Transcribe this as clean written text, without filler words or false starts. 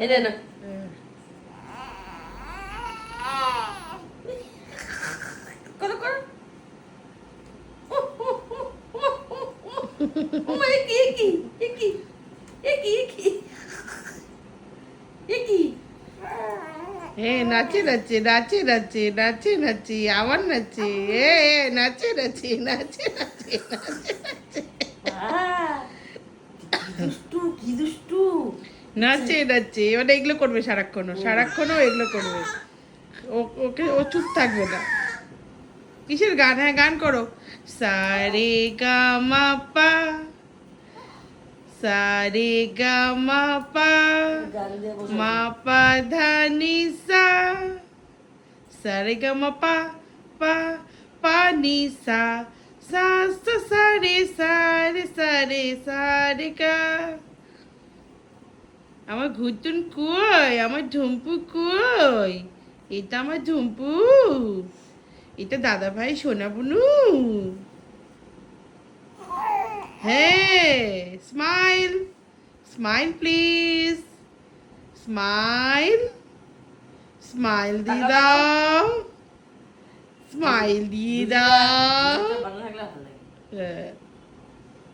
এই নে না করো করো ও মা কি কি কি কি কি কি নাচে নাচে নাচে নাচে নাচে নাচে আবার নাচে নাচে নাচে নাচে নাচে নাচে নাচে কি দুষ্টু কি দুষ্টু নাচে নাচে মানে এগুলো করবে সারাক্ষণও এগুলো করবে। ওকে ও চুপ থাকবে না। কিসের গান? হ্যাঁ গান করো। সারে গা মা পা, সারে গা মা পা, গান দিয়ে বসে মা পা ধা নি সা, সারে গা মা পা, পা পা নি সা, সা সা সারে সারে সারে সারে গা। আমার ঘুরতুন কই? আমার ঝুম্পু কই? এটা আমার ঝুম্পু, এটা দাদা ভাই সোনা বুনু। হ্যাঁ smile, smile please, smile, smile দিয়ে দাও, স্মাইল দিয়ে দাও। ভালো লাগলে ভালো লাগে হ্যাঁ